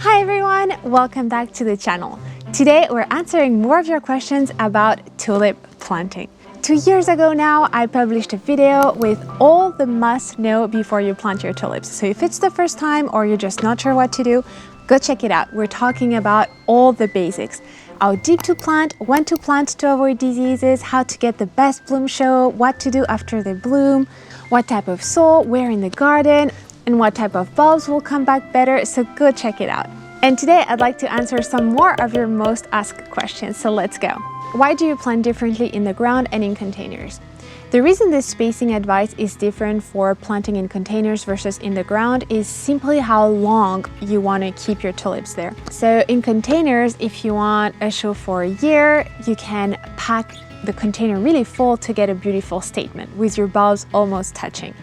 Hi everyone, welcome back to the channel. Today we're answering more of your questions about tulip planting. 2 years ago now, I published a video with all the must know before you plant your tulips. So if it's the first time or you're just not sure what to do, go check it out. We're talking about all the basics. How deep to plant, when to plant to avoid diseases, how to get the best bloom show, what to do after they bloom, what type of soil, where in the garden, and what type of bulbs will come back better, so go check it out. And today I'd like to answer some more of your most asked questions, so let's go. Why do you plant differently in the ground and in containers? The reason this spacing advice is different for planting in containers versus in the ground is simply how long you want to keep your tulips there. So in containers, if you want a show for a year, you can pack the container really full to get a beautiful statement with your bulbs almost touching.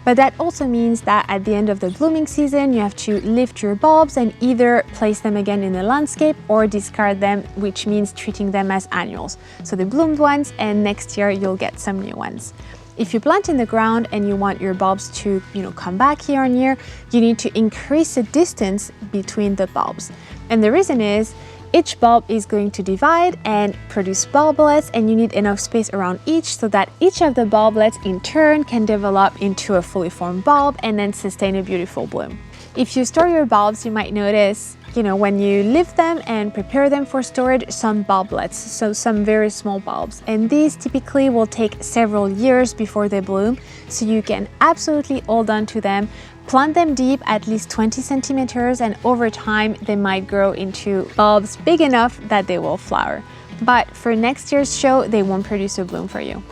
But that also means that at the end of the blooming season, you have to lift your bulbs and either place them again in the landscape or discard them, which means treating them as annuals. So the bloomed ones, and next year you'll get some new ones. If you plant in the ground and you want your bulbs to, come back year on year, you need to increase the distance between the bulbs. And the reason is, each bulb is going to divide and produce bulblets, and you need enough space around each so that each of the bulblets in turn can develop into a fully formed bulb and then sustain a beautiful bloom. If you store your bulbs, you might notice, when you lift them and prepare them for storage, some bulblets, so some very small bulbs. And these typically will take several years before they bloom, so you can absolutely hold on to them. Plant them deep, at least 20 centimeters, and over time they might grow into bulbs big enough that they will flower. But for next year's show, they won't produce a bloom for you.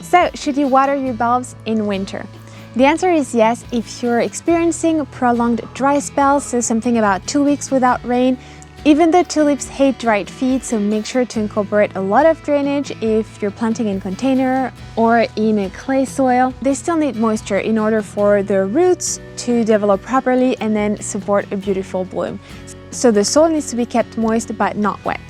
So, should you water your bulbs in winter? The answer is yes if you're experiencing prolonged dry spells, so something about 2 weeks without rain. Even though tulips hate dried feed, so make sure to incorporate a lot of drainage if you're planting in container or in a clay soil. They still need moisture in order for their roots to develop properly and then support a beautiful bloom. So the soil needs to be kept moist but not wet.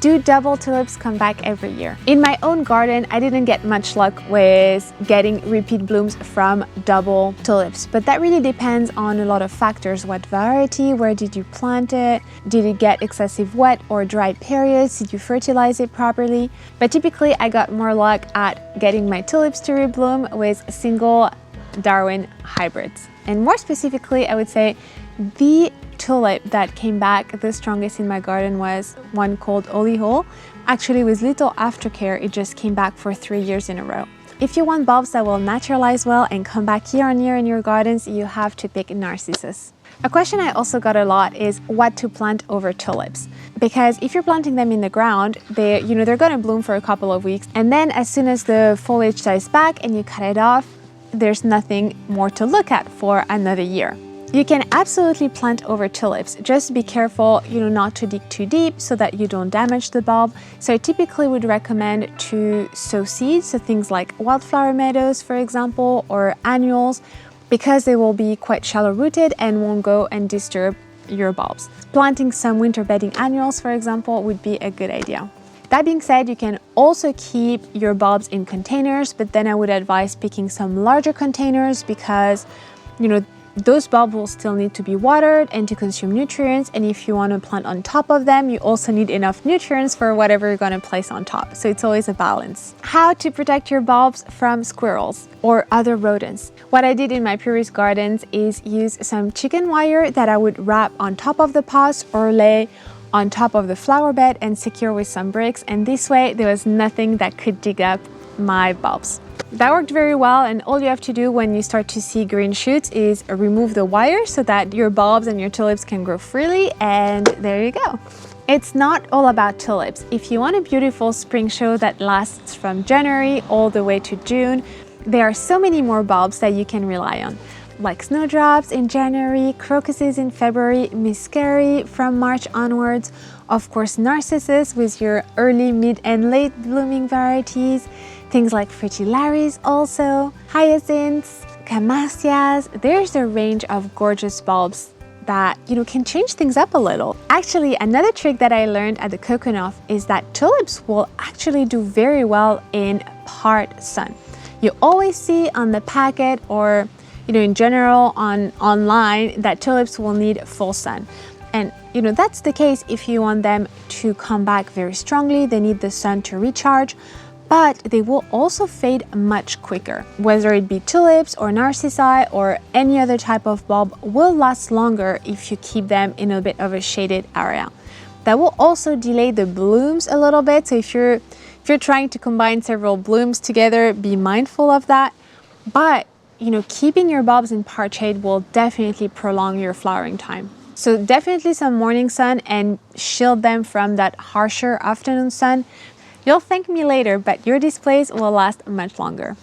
Do double tulips come back every year? In my own garden, I didn't get much luck with getting repeat blooms from double tulips, but that really depends on a lot of factors. What variety, where did you plant it, did it get excessive wet or dry periods, did you fertilize it properly? But typically I got more luck at getting my tulips to rebloom with single Darwin hybrids. And more specifically, I would say the tulip that came back the strongest in my garden was one called Holy Hole. Actually, with little aftercare, it just came back for 3 years in a row. If you want bulbs that will naturalize well and come back year on year in your gardens, you have to pick Narcissus. A question I also got a lot is what to plant over tulips. Because if you're planting them in the ground, they're going to bloom for a couple of weeks, and then as soon as the foliage dies back and you cut it off, there's nothing more to look at for another year. You can absolutely plant over tulips. Just be careful, not to dig too deep so that you don't damage the bulb. So I typically would recommend to sow seeds, so things like wildflower meadows, for example, or annuals, because they will be quite shallow rooted and won't go and disturb your bulbs. Planting some winter bedding annuals, for example, would be a good idea. That being said, you can also keep your bulbs in containers, but then I would advise picking some larger containers because, those bulbs will still need to be watered and to consume nutrients, and if you want to plant on top of them, you also need enough nutrients for whatever you're going to place on top, so it's always a balance. How to protect your bulbs from squirrels or other rodents? What I did in my previous gardens is use some chicken wire that I would wrap on top of the pots or lay on top of the flower bed and secure with some bricks, and this way there was nothing that could dig up my bulbs. That worked very well, and all you have to do when you start to see green shoots is remove the wire so that your bulbs and your tulips can grow freely, and there you go. It's not all about tulips. If you want a beautiful spring show that lasts from January all the way to June, there are so many more bulbs that you can rely on, like snowdrops in January, crocuses in February, miscari from March onwards, of course narcissus with your early, mid and late blooming varieties, things like fritillaries also, hyacinths, camasias. There's a range of gorgeous bulbs that can change things up a little. Actually, another trick that I learned at the Coconut is that tulips will actually do very well in part sun. You always see on the packet or in general online that tulips will need full sun. And that's the case if you want them to come back very strongly. They need the sun to recharge, but they will also fade much quicker. Whether it be tulips or narcissi or any other type of bulb will last longer if you keep them in a bit of a shaded area. That will also delay the blooms a little bit. So if you're trying to combine several blooms together, be mindful of that. But keeping your bulbs in part shade will definitely prolong your flowering time. So definitely some morning sun and shield them from that harsher afternoon sun. You'll thank me later, but your displays will last much longer.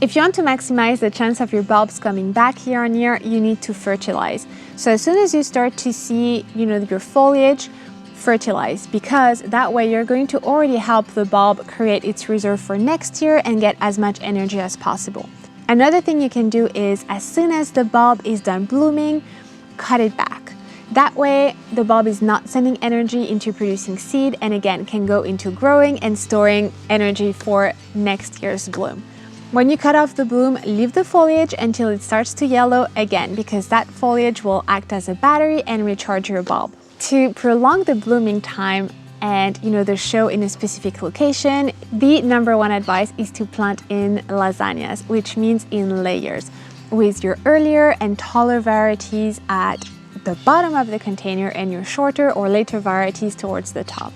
If you want to maximize the chance of your bulbs coming back year on year, you need to fertilize. So as soon as you start to see, your foliage, fertilize, because that way you're going to already help the bulb create its reserve for next year and get as much energy as possible. Another thing you can do is, as soon as the bulb is done blooming, cut it back. That way, the bulb is not sending energy into producing seed and again can go into growing and storing energy for next year's bloom. When you cut off the bloom, leave the foliage until it starts to yellow again, because that foliage will act as a battery and recharge your bulb. To prolong the blooming time and the show in a specific location, the number one advice is to plant in lasagnas, which means in layers, with your earlier and taller varieties at the bottom of the container and your shorter or later varieties towards the top.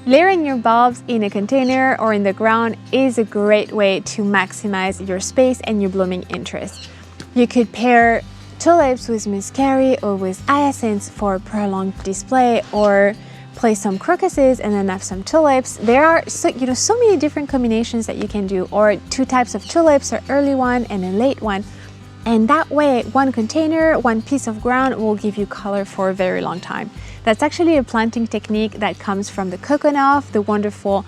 Layering your bulbs in a container or in the ground is a great way to maximize your space and your blooming interest. You could pair tulips with muscari or with hyacinths for prolonged display, or place some crocuses and then have some tulips. There are so many different combinations that you can do, or two types of tulips, an early one and a late one. And that way, one container, one piece of ground will give you color for a very long time. That's actually a planting technique that comes from the Kokonhof, the wonderful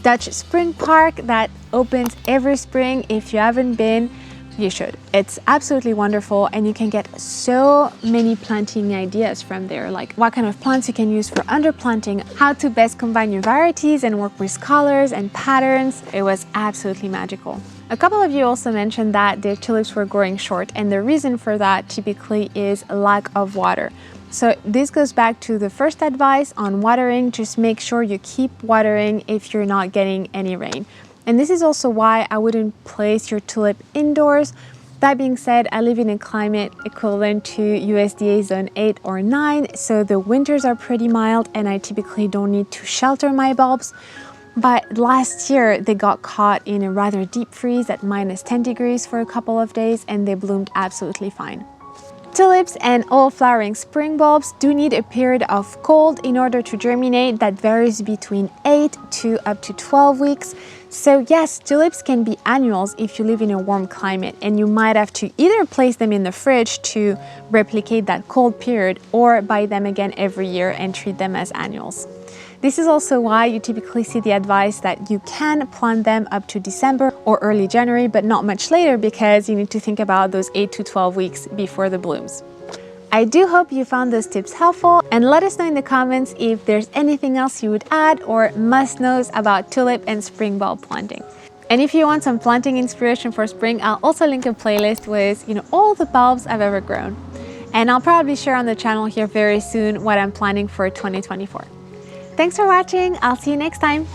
Dutch spring park that opens every spring. If you haven't been, you should. It's absolutely wonderful, and you can get so many planting ideas from there, like what kind of plants you can use for underplanting, how to best combine your varieties and work with colors and patterns. It was absolutely magical. A couple of you also mentioned that their tulips were growing short, and the reason for that typically is lack of water. So this goes back to the first advice on watering. Just make sure you keep watering if you're not getting any rain. And this is also why I wouldn't place your tulip indoors. That being said, I live in a climate equivalent to USDA zone 8 or 9, so the winters are pretty mild and I typically don't need to shelter my bulbs. But last year they got caught in a rather deep freeze at -10 degrees for a couple of days, and they bloomed absolutely fine. Tulips and all flowering spring bulbs do need a period of cold in order to germinate that varies between 8 to up to 12 weeks. So yes, tulips can be annuals if you live in a warm climate, and you might have to either place them in the fridge to replicate that cold period, or buy them again every year and treat them as annuals. This is also why you typically see the advice that you can plant them up to December or early January, but not much later, because you need to think about those 8 to 12 weeks before the blooms. I do hope you found those tips helpful, and let us know in the comments if there's anything else you would add or must-knows about tulip and spring bulb planting. And if you want some planting inspiration for spring, I'll also link a playlist with all the bulbs I've ever grown. And I'll probably share on the channel here very soon what I'm planning for 2024. Thanks for watching. I'll see you next time.